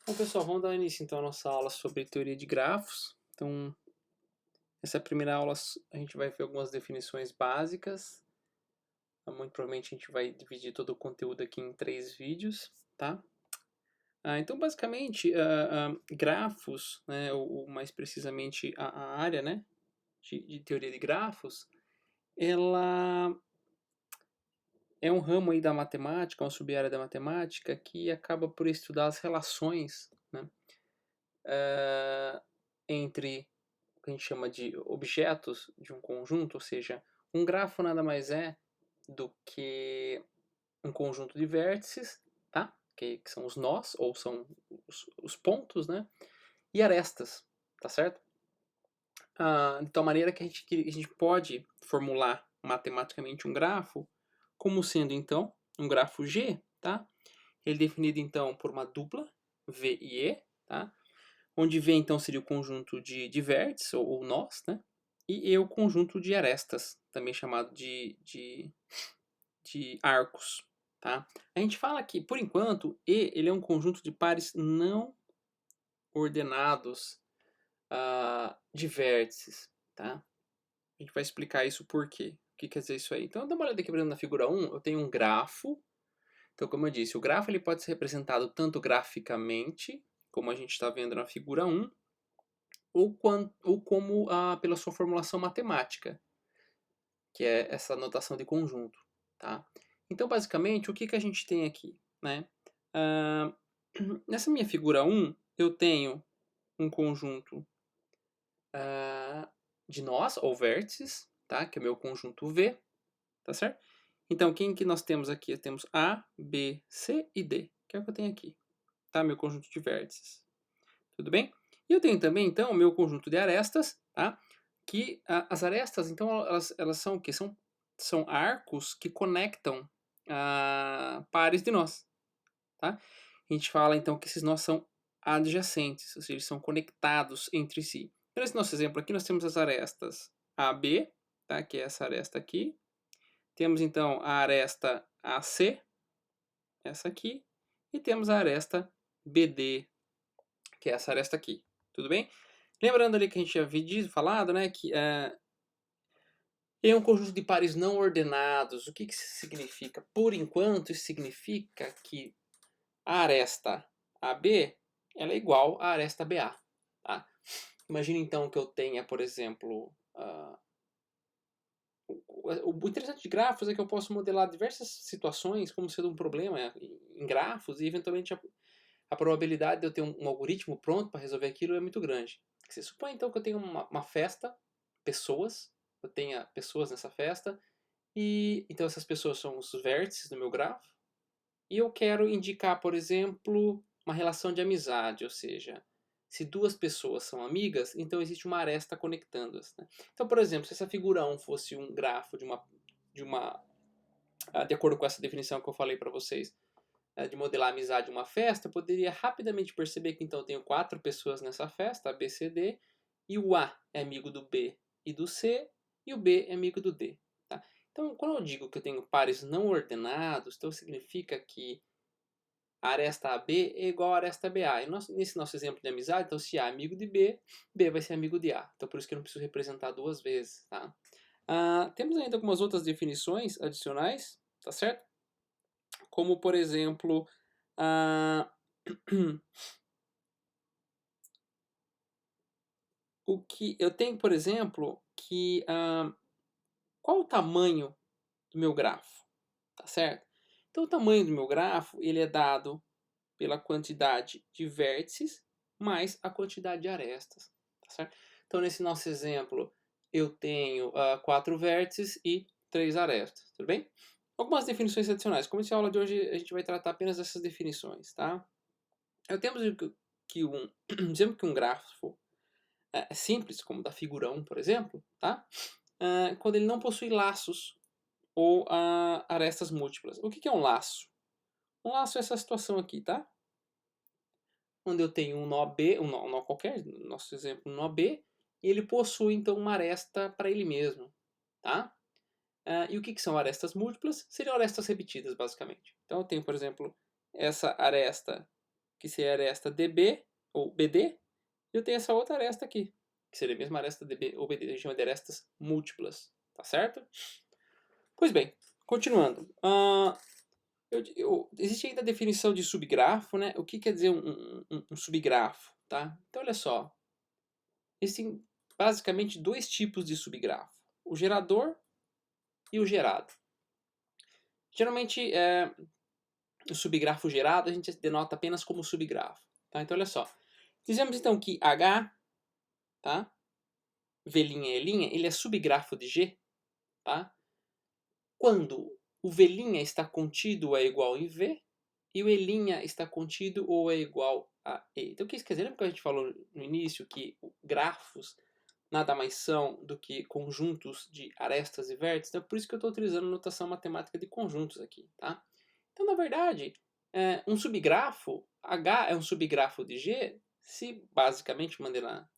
Bom, pessoal, vamos dar início então à nossa aula sobre teoria de grafos. Então, essa primeira aula a gente vai ver algumas definições básicas. Muito provavelmente a gente vai dividir todo o conteúdo aqui em 3 vídeos, tá? Então, basicamente, grafos, né, ou mais precisamente a área, né, de teoria de grafos, ela é um ramo aí da matemática, uma sub-área da matemática que acaba por estudar as relações, né, entre o que a gente chama de objetos de um conjunto, ou seja, um grafo nada mais é do que um conjunto de vértices, tá? Que são os nós, ou são os pontos, né? E arestas, tá certo? De tal maneira que a gente pode formular matematicamente um grafo como sendo, então, um grafo G, tá? Ele é definido, então, por uma dupla, V e E, tá? Onde V, então, seria o conjunto de vértices, ou nós, né? E E o conjunto de arestas, também chamado de arcos, tá? A gente fala que, por enquanto, E ele é um conjunto de pares não ordenados de vértices, tá? A gente vai explicar isso por quê. O que quer dizer isso aí? Então, dá uma olhada aqui, por exemplo, na figura 1, eu tenho um grafo. Então, como eu disse, o grafo ele pode ser representado tanto graficamente, como a gente está vendo na figura 1, ou como pela sua formulação matemática, que é essa notação de conjunto. Tá? Então, basicamente, o que a gente tem aqui? Né? Ah, nessa minha figura 1, eu tenho um conjunto de nós, ou vértices, tá? Que é o meu conjunto V, tá certo? Então, quem que nós temos aqui? Temos A, B, C e D, que é o que eu tenho aqui, tá? Meu conjunto de vértices. Tudo bem? E eu tenho também, então, o meu conjunto de arestas, tá? Que as arestas, então, elas são o quê? São arcos que conectam pares de nós, tá? A gente fala, então, que esses nós são adjacentes, ou seja, eles são conectados entre si. Então, nesse nosso exemplo aqui, nós temos as arestas AB, tá? Que é essa aresta aqui. Temos, então, a aresta AC, essa aqui. E temos a aresta BD, que é essa aresta aqui. Tudo bem? Lembrando ali que a gente já havia falado, né, que é um conjunto de pares não ordenados. O que isso significa? Por enquanto, isso significa que a aresta AB ela é igual à aresta BA. Tá? Imagine então que eu tenha, por exemplo, o interessante de grafos é que eu posso modelar diversas situações como sendo um problema em grafos e eventualmente a probabilidade de eu ter um algoritmo pronto para resolver aquilo é muito grande. Você supõe então que eu tenho uma festa, pessoas, eu tenha pessoas nessa festa, e então essas pessoas são os vértices do meu grafo, e eu quero indicar, por exemplo, uma relação de amizade, ou seja, se duas pessoas são amigas, então existe uma aresta conectando-as. Né? Então, por exemplo, se essa figura 1 fosse um grafo de acordo com essa definição que eu falei para vocês, de modelar a amizade de uma festa, eu poderia rapidamente perceber que então eu tenho 4 pessoas nessa festa, A, B, C, D, e o A é amigo do B e do C, e o B é amigo do D. Tá? Então, quando eu digo que eu tenho pares não ordenados, então significa que a aresta AB é igual a aresta BA. E nesse nosso exemplo de amizade, então se A é amigo de B, B vai ser amigo de A. Então por isso que eu não preciso representar duas vezes. Tá? Temos ainda algumas outras definições adicionais, tá certo? Como por exemplo, o que eu tenho, por exemplo, que qual o tamanho do meu grafo, tá certo? Então o tamanho do meu grafo ele é dado pela quantidade de vértices mais a quantidade de arestas, tá certo? Então nesse nosso exemplo eu tenho 4 vértices e 3 arestas, tudo bem? Algumas definições adicionais. Como essa aula de hoje a gente vai tratar apenas dessas definições, tá? Eu temos que exemplo que um grafo é simples, como da figura 1, por exemplo, tá? Quando ele não possui laços ou arestas múltiplas. O que é um laço? Um laço é essa situação aqui, tá? Onde eu tenho um nó B, um nó qualquer, no nosso exemplo, um nó B, e ele possui então uma aresta para ele mesmo, tá? E o que são arestas múltiplas? Seriam arestas repetidas, basicamente. Então eu tenho, por exemplo, essa aresta que seria a aresta DB, ou BD, e eu tenho essa outra aresta aqui, que seria a mesma aresta DB ou BD, a gente chama de arestas múltiplas, tá certo? Pois bem, continuando. Existe ainda a definição de subgrafo, né? O que quer dizer um subgrafo, tá? Então, olha só. Existem basicamente dois tipos de subgrafo. O gerador e o gerado. Geralmente, o subgrafo gerado a gente denota apenas como subgrafo. Tá? Então, olha só. Dizemos então que H, tá? V' e E', ele é subgrafo de G, tá? Quando o V' está contido ou é igual em V e o E' está contido ou é igual a E. Então, o que isso quer dizer? Lembra que a gente falou no início que grafos nada mais são do que conjuntos de arestas e vértices? Então, é por isso que eu estou utilizando notação matemática de conjuntos aqui, tá? Então, na verdade, um subgrafo, H é um subgrafo de G, se basicamente, de maneira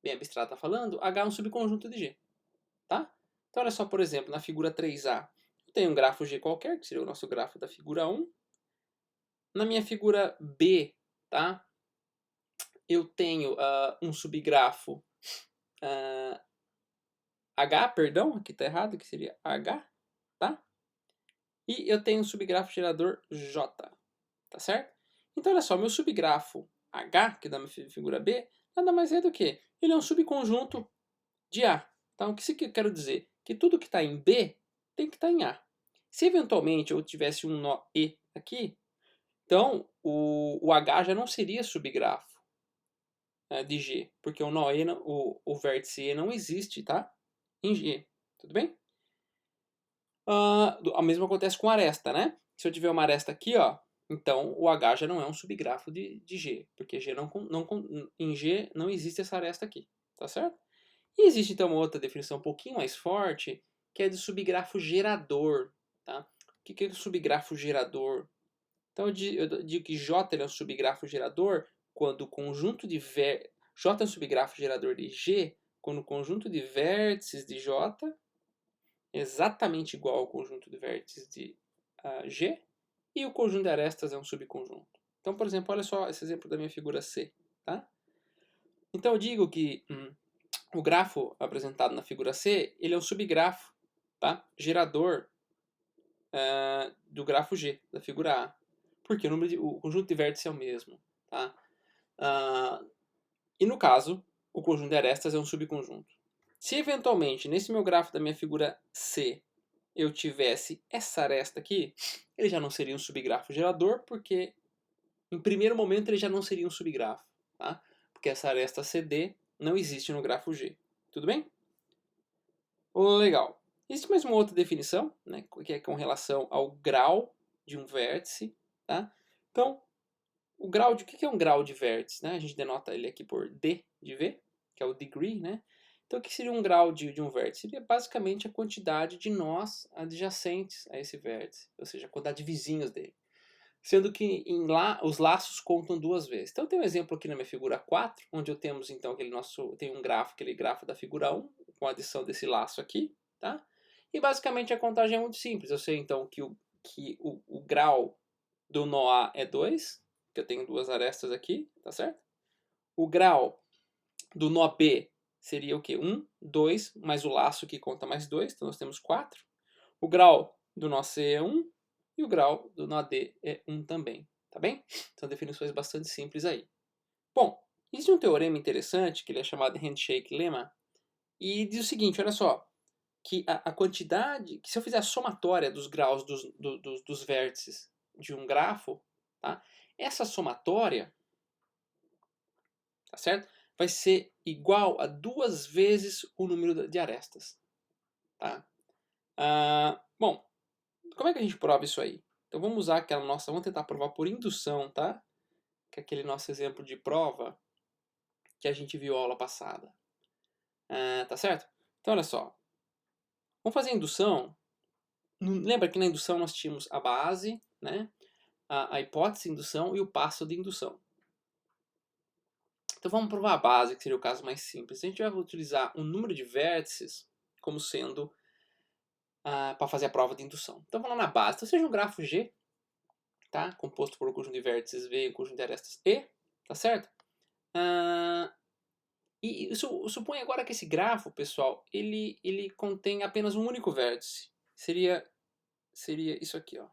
bem abstrata falando, H é um subconjunto de G, tá? Então, olha só, por exemplo, na figura 3A, eu tenho um grafo G qualquer, que seria o nosso grafo da figura 1. Na minha figura B, tá? Eu tenho um subgrafo H, perdão, aqui está errado, que seria H, tá? E eu tenho um subgrafo gerador J, tá certo? Então, olha só, meu subgrafo H, que dá minha figura B, nada mais é do que ele é um subconjunto de A. Então, o que isso que eu quero dizer? Que tudo que está em B tem que estar em A. Se eventualmente eu tivesse um nó E aqui, então o H já não seria subgrafo de G, porque o nó E, o vértice E não existe, tá? Em G, tudo bem? O mesmo acontece com aresta, né? Se eu tiver uma aresta aqui, ó, então o H já não é um subgrafo de G, porque G em G não existe essa aresta aqui, tá certo? E existe então uma outra definição um pouquinho mais forte, que é de subgrafo gerador, tá? O que é o subgrafo gerador? Então eu digo que J é um subgrafo gerador quando o conjunto de J é um subgrafo gerador de G quando o conjunto de vértices de J é exatamente igual ao conjunto de vértices de G e o conjunto de arestas é um subconjunto. Então, por exemplo, olha só esse exemplo da minha figura C, tá? Então eu digo que o grafo apresentado na figura C, ele é um subgrafo, tá? Gerador do grafo G, da figura A. Porque o conjunto de vértices é o mesmo, tá? E no caso, o conjunto de arestas é um subconjunto. Se eventualmente, nesse meu grafo da minha figura C, eu tivesse essa aresta aqui, ele já não seria um subgrafo gerador, porque em primeiro momento ele já não seria um subgrafo, tá? Porque essa aresta CD não existe no grafo G. Tudo bem? Legal. Existe mais uma outra definição, né, que é com relação ao grau de um vértice, tá? Então, o que é um grau de vértice? Né? A gente denota ele aqui por D de V, que é o degree, né? Então, o que seria um grau de um vértice? Seria basicamente a quantidade de nós adjacentes a esse vértice, ou seja, a quantidade de vizinhos dele. Sendo que os laços contam duas vezes. Então, tem um exemplo aqui na minha figura 4, onde eu temos então tem um grafo, aquele grafo da figura 1, com a adição desse laço aqui, tá? E basicamente a contagem é muito simples. Eu sei então que o grau do nó A é 2, que eu tenho duas arestas aqui, tá certo? O grau do nó B seria o quê? 1, 2, mais o laço que conta mais 2, então nós temos 4. O grau do nó C é 1 e o grau do nó D é 1 também, tá bem? São definições bastante simples aí. Bom, existe um teorema interessante, que ele é chamado de Handshake Lemma, e diz o seguinte, olha só, que a quantidade, que se eu fizer a somatória dos graus dos vértices de um grafo, tá? Essa somatória, tá certo? Vai ser igual a 2 vezes o número de arestas, tá? Bom, como é que a gente prova isso aí? Então vamos usar vamos tentar provar por indução, tá? Que é aquele nosso exemplo de prova que a gente viu a aula passada. Tá certo? Então olha só, vamos fazer a indução. Lembra que na indução nós tínhamos a base, né? A hipótese de indução e o passo de indução. Então vamos provar a base, que seria o caso mais simples. A gente vai utilizar o número de vértices como sendo para fazer a prova de indução. Então vamos lá na base. Então seja um grafo G, tá? Composto por um conjunto de vértices V e um conjunto de arestas E, tá certo? E suponha agora que esse grafo, pessoal, ele contém apenas um único vértice. Seria isso aqui, ó.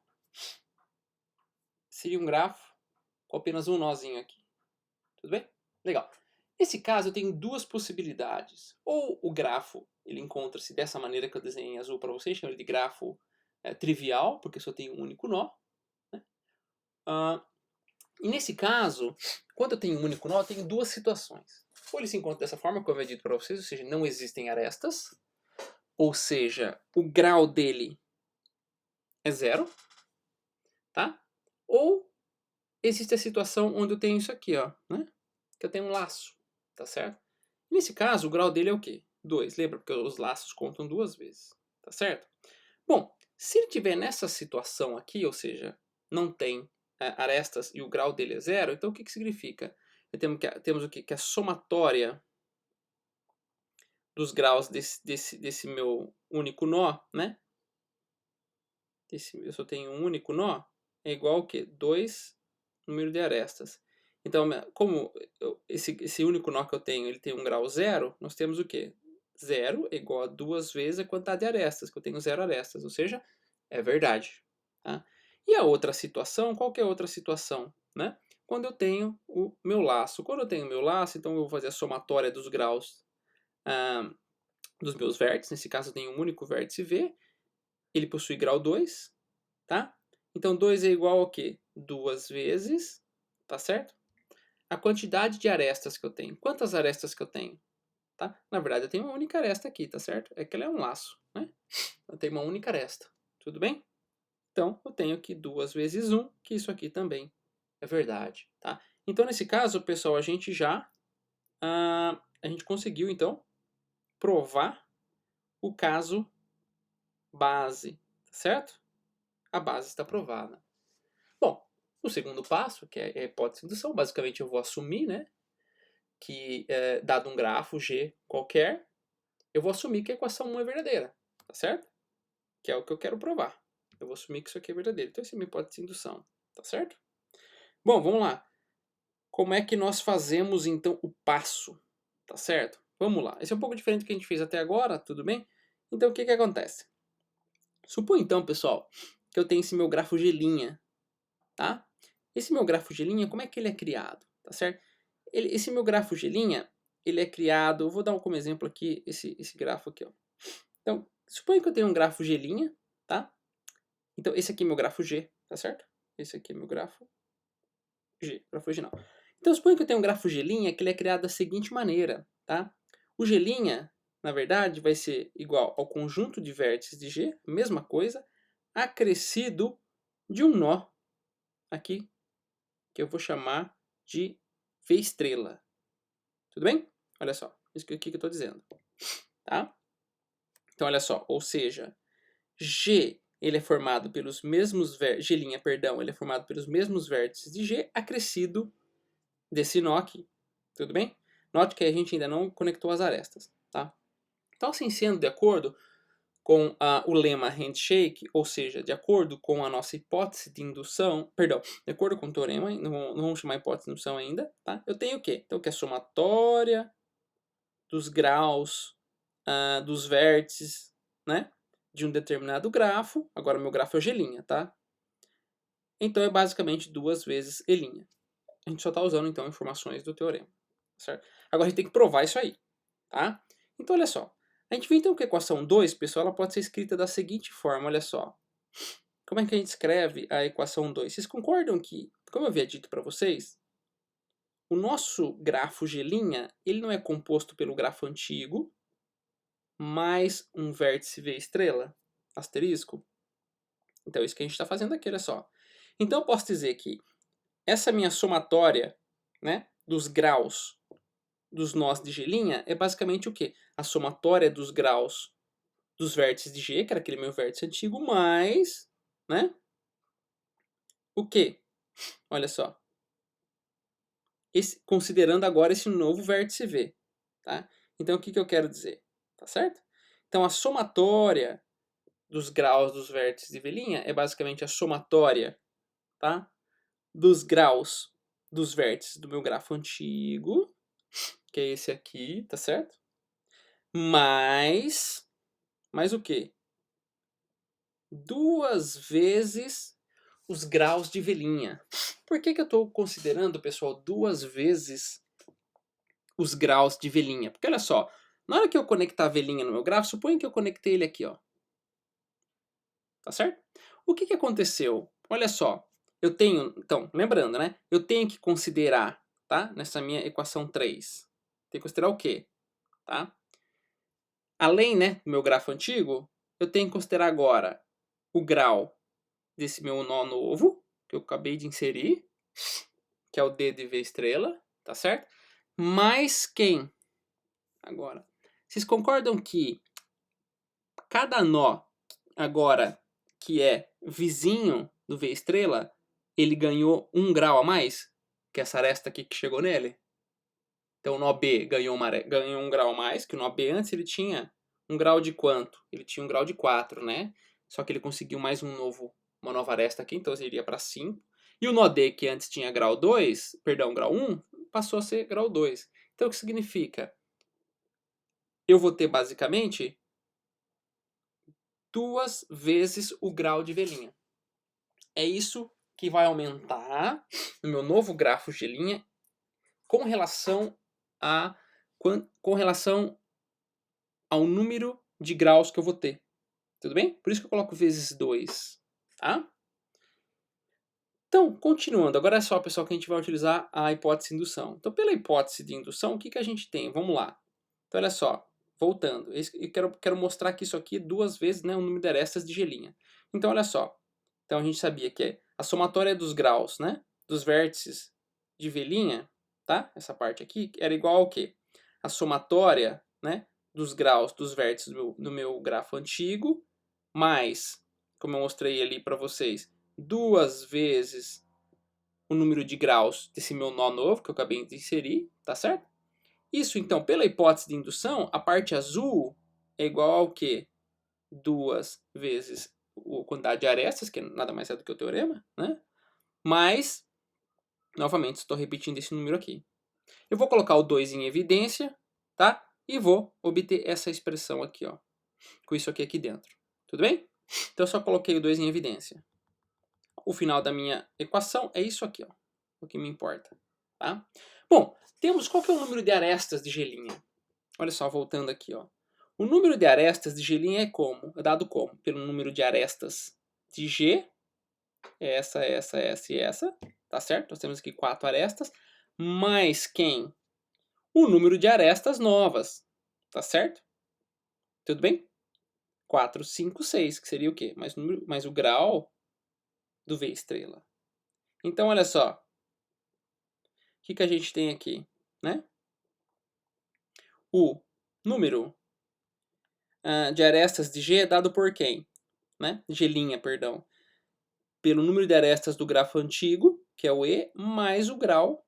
Seria um grafo com apenas um nozinho aqui. Tudo bem? Legal. Nesse caso, eu tenho duas possibilidades. Ou o grafo ele encontra-se dessa maneira que eu desenhei em azul para vocês, chamo ele de grafo trivial, porque só tem um único nó. Né? E nesse caso, quando eu tenho um único nó, eu tenho duas situações. Ou ele se encontra dessa forma, como eu havia dito para vocês, ou seja, não existem arestas, ou seja, o grau dele é zero, tá? Ou existe a situação onde eu tenho isso aqui, ó, né? Que eu tenho um laço, tá certo? Nesse caso, o grau dele é o quê? 2, lembra? Porque os laços contam duas vezes, tá certo? Bom, se ele estiver nessa situação aqui, ou seja, não tem arestas e o grau dele é zero, então o que significa? Temos o quê? Que a somatória dos graus desse meu único nó, né? Eu só tenho um único nó, é igual ao quê? 2 número de arestas. Então, como esse único nó que eu tenho, ele tem um grau zero, nós temos o quê? Zero é igual a 2 vezes a quantidade de arestas, que eu tenho 0 arestas, ou seja, é verdade. Tá? E a outra situação, qual que é a outra situação? Né? Quando eu tenho o meu laço. Quando eu tenho o meu laço, então eu vou fazer a somatória dos graus dos meus vértices. Nesse caso, eu tenho um único vértice V. Ele possui grau 2, tá? Então, 2 é igual ao quê? 2 vezes, tá certo? A quantidade de arestas que eu tenho. Quantas arestas que eu tenho? Tá? Na verdade, eu tenho uma única aresta aqui, tá certo? É que ela é um laço, né? Eu tenho uma única aresta. Tudo bem? Então, eu tenho aqui 2 vezes 1, que isso aqui também é verdade, tá? Então, nesse caso, pessoal, a gente já a gente conseguiu, então, provar o caso base, tá certo? A base está provada. Bom, no segundo passo, que é a hipótese de indução, basicamente eu vou assumir, né, que dado um grafo G qualquer, eu vou assumir que a equação 1 é verdadeira, tá certo? Que é o que eu quero provar. Eu vou assumir que isso aqui é verdadeiro. Então, essa é a minha hipótese de indução, tá certo? Bom, vamos lá. Como é que nós fazemos, então, o passo, tá certo? Vamos lá. Esse é um pouco diferente do que a gente fez até agora, tudo bem? Então, o que acontece? Supõe, então, pessoal, que eu tenho esse meu grafo G', tá? Esse meu grafo G', como é que ele é criado, tá certo? Esse meu grafo G', ele é criado, eu vou dar como exemplo aqui esse grafo aqui, ó. Então, suponha que eu tenho um grafo G', tá? Então, esse aqui é meu grafo G, tá certo? Esse aqui é meu grafo G, grafo original. Então, suponha que eu tenho um grafo G', que ele é criado da seguinte maneira, tá? O G', na verdade, vai ser igual ao conjunto de vértices de G, mesma coisa, acrescido de um nó aqui, que eu vou chamar de V estrela. Tudo bem? Olha só, isso aqui que eu estou dizendo. Tá? Então, olha só, ou seja, G ele é formado pelos mesmos G', perdão, ele é formado pelos mesmos vértices de G acrescido desse nó aqui. Tudo bem? Note que a gente ainda não conectou as arestas, tá? Então, assim sendo, de acordo com o lema handshake, ou seja, de acordo com a nossa hipótese de indução, perdão, de acordo com o teorema, não vamos chamar hipótese de indução ainda, tá? Eu tenho o quê? Então, que é a somatória dos graus dos vértices, né, de um determinado grafo. Agora, meu grafo é G', tá? Então, é basicamente 2 vezes E'. A gente só está usando, então, informações do teorema, certo? Agora, a gente tem que provar isso aí, tá? Então, olha só. A gente vê, então, que a equação 2, pessoal, ela pode ser escrita da seguinte forma, olha só. Como é que a gente escreve a equação 2? Vocês concordam que, como eu havia dito para vocês, o nosso grafo G', ele não é composto pelo grafo antigo, mais um vértice V estrela, asterisco? Então, é isso que a gente está fazendo aqui, olha só. Então, eu posso dizer que essa minha somatória, né, dos graus dos nós de G' é basicamente o quê? A somatória dos graus dos vértices de G, que era aquele meu vértice antigo, mais, né, o quê? Olha só. Considerando agora esse novo vértice V, tá? Então, o que eu quero dizer? Tá certo? Então, a somatória dos graus dos vértices de V' é basicamente a somatória, tá? Dos graus dos vértices do meu grafo antigo, que é esse aqui, tá certo? Mais o quê? 2 vezes os graus de velinha. Por que eu estou considerando, pessoal, 2 vezes os graus de velinha? Porque olha só, na hora que eu conectar a velinha no meu grafo, suponha que eu conectei ele aqui, ó. Tá certo? O que aconteceu? Olha só, eu tenho, então, lembrando, né? Eu tenho que considerar, tá? Nessa minha equação 3. Tem que considerar o quê? Tá? Além, né, do meu grafo antigo, eu tenho que considerar agora o grau desse meu nó novo, que eu acabei de inserir, que é o D de V estrela, tá certo? Mais quem? Agora, vocês concordam que cada nó agora que é vizinho do V estrela, ele ganhou 1 grau a mais que essa aresta aqui que chegou nele? Então o nó B ganhou 1 grau a mais, que o nó B antes ele tinha 1 grau de quanto? Ele tinha 1 grau de 4, né? Só que ele conseguiu mais uma nova aresta aqui, então ele iria para 5. E o nó D, que antes tinha grau 2, perdão, grau 1, passou a ser grau 2. Então o que significa? Eu vou ter basicamente 2 vezes o grau de velinha. É isso que vai aumentar no meu novo grafo de linha com relação ao número de graus que eu vou ter. Tudo bem? Por isso que eu coloco vezes 2. Tá? Então, continuando. Agora é só, pessoal, que a gente vai utilizar a hipótese de indução. Então, pela hipótese de indução, o que a gente tem? Vamos lá. Então, olha só. Voltando. Eu quero mostrar que isso aqui 2 vezes, né, o número de arestas de G'. Então, olha só. Então, a gente sabia que a somatória dos graus, né, dos vértices de V', tá? Essa parte aqui, era igual ao quê? A somatória, né, dos graus dos vértices do meu grafo antigo, mais, como eu mostrei ali para vocês, 2 vezes o número de graus desse meu nó novo que eu acabei de inserir, tá certo? Isso, então, pela hipótese de indução, a parte azul é igual ao quê? 2 vezes a quantidade de arestas, que nada mais é do que o teorema, né? Mas, novamente, estou repetindo esse número aqui. Eu vou colocar o 2 em evidência, tá? E vou obter essa expressão aqui, ó, com isso aqui dentro. Tudo bem? Então, eu só coloquei o 2 em evidência. O final da minha equação é isso aqui, ó, o que me importa, tá? Bom, temos qual que é o número de arestas de G'? Olha só, voltando aqui, ó. O número de arestas de G' é dado como? Pelo número de arestas de G, essa, e essa, tá certo? Nós temos aqui 4 arestas, mais quem? O número de arestas novas, tá certo? Tudo bem? 4, 5, 6, que seria o quê? Mais o grau do V estrela. Então, olha só. O que a gente tem aqui, né? O número de arestas de G é dado por quem? Né? G', perdão. Pelo número de arestas do grafo antigo, que é o E, mais o grau,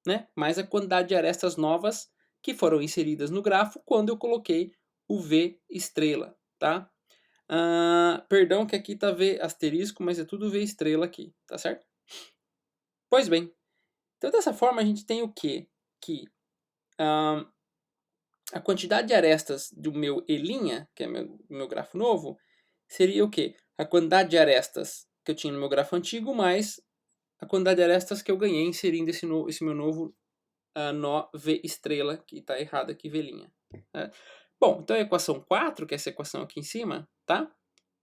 né? Mais a quantidade de arestas novas que foram inseridas no grafo quando eu coloquei o V estrela, tá? Perdão que aqui tá V asterisco, mas é tudo V estrela aqui, tá certo? Pois bem, então dessa forma a gente tem o quê? Que a quantidade de arestas do meu E', que é meu grafo novo, seria o quê? A quantidade de arestas que eu tinha no meu grafo antigo, mais a quantidade de arestas que eu ganhei inserindo esse meu novo nó V estrela, que está errado aqui, V'. Né? Bom, então a equação 4, que é essa equação aqui em cima, tá?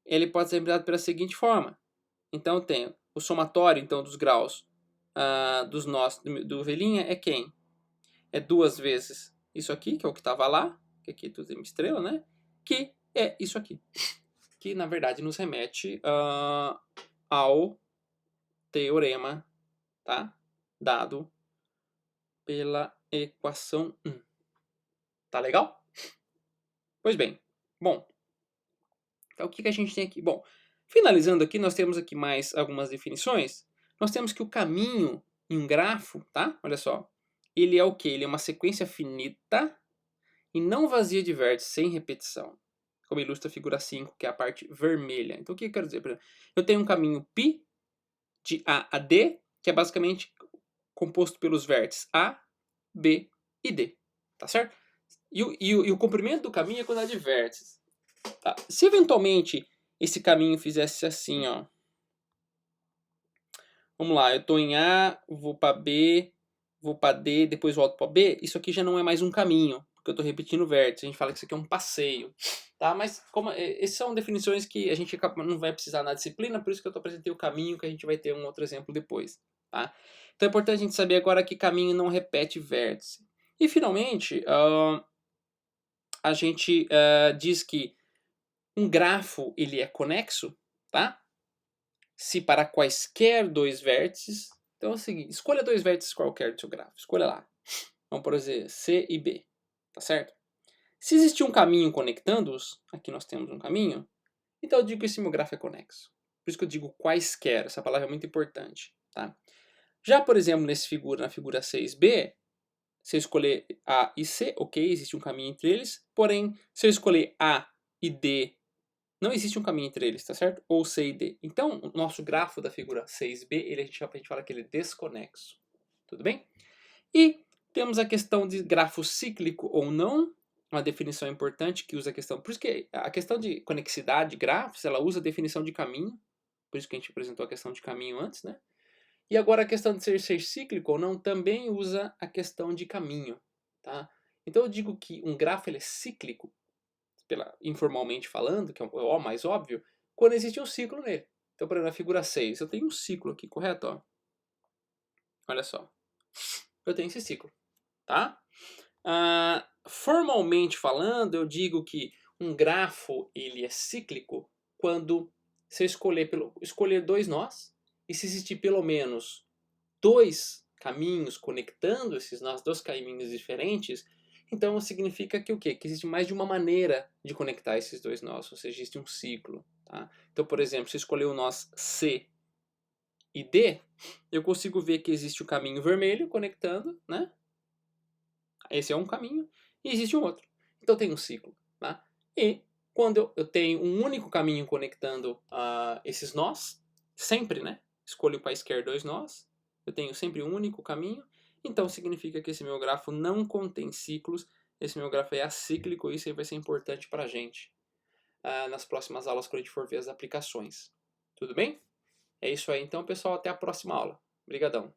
Ele pode ser representado pela seguinte forma. Então eu tenho o somatório então, dos graus dos nós do V' é quem? É 2 vezes isso aqui, que é o que estava lá, que aqui tudo tem uma estrela, né? Que é isso aqui. Que na verdade nos remete ao teorema, tá? Dado pela equação 1. Tá legal? Pois bem, bom. Então o que a gente tem aqui? Bom, finalizando aqui, nós temos aqui mais algumas definições. Nós temos que o caminho em um grafo, tá? Olha só. Ele é o quê? Ele é uma sequência finita e não vazia de vértices, sem repetição. Como ilustra a figura 5, que é a parte vermelha. Então o que eu quero dizer? Por exemplo, eu tenho um caminho π de A a D, que é basicamente composto pelos vértices A, B e D, tá certo? E o comprimento do caminho é a quantidade de vértices. Tá? Se eventualmente esse caminho fizesse assim, ó. Vamos lá, eu estou em A, vou para B, vou para D, depois volto para B. Isso aqui já não é mais um caminho, porque eu estou repetindo vértices. A gente fala que isso aqui é um passeio. Tá? Mas essas são definições que a gente não vai precisar na disciplina, por isso que eu apresentei o caminho, que a gente vai ter um outro exemplo depois. Tá? Então é importante a gente saber agora que caminho não repete vértice. E finalmente, a gente diz que um grafo ele é conexo, tá? Se para quaisquer dois vértices. Então é o seguinte, escolha dois vértices qualquer do seu grafo. Escolha lá. Vamos por exemplo, C e B. Tá certo? Se existir um caminho conectando-os, aqui nós temos um caminho, então eu digo que esse meu grafo é conexo. Por isso que eu digo quaisquer, essa palavra é muito importante. Tá? Já, por exemplo, na figura 6b, se eu escolher A e C, ok, existe um caminho entre eles. Porém, se eu escolher A e D, não existe um caminho entre eles, tá certo? Ou C e D. Então, o nosso grafo da figura 6b, a gente fala que ele é desconexo. Tudo bem? E temos a questão de grafo cíclico ou não, uma definição importante que usa a questão... Por isso que a questão de conexidade de grafos, ela usa a definição de caminho. Por isso que a gente apresentou a questão de caminho antes, né? E agora a questão de ser cíclico ou não também usa a questão de caminho. Tá? Então eu digo que um grafo ele é cíclico, informalmente falando, que é o mais óbvio, quando existe um ciclo nele. Então, por exemplo, na figura 6, eu tenho um ciclo aqui, correto? Ó. Olha só. Eu tenho esse ciclo. Tá? Formalmente falando, eu digo que um grafo ele é cíclico quando se eu escolher dois nós, e se existir pelo menos dois caminhos conectando esses nós, dois caminhos diferentes, então significa que o quê? Que existe mais de uma maneira de conectar esses dois nós, ou seja, existe um ciclo. Tá? Então, por exemplo, se eu escolher o nós C e D, eu consigo ver que existe o caminho vermelho conectando, né? Esse é um caminho, e existe um outro. Então tem um ciclo. Tá? E quando eu tenho um único caminho conectando esses nós, sempre, né? Escolho quaisquer dois nós, eu tenho sempre um único caminho, então significa que esse meu grafo não contém ciclos, esse meu grafo é acíclico, e isso aí vai ser importante para a gente nas próximas aulas quando a gente for ver as aplicações. Tudo bem? É isso aí então, pessoal. Até a próxima aula. Obrigadão.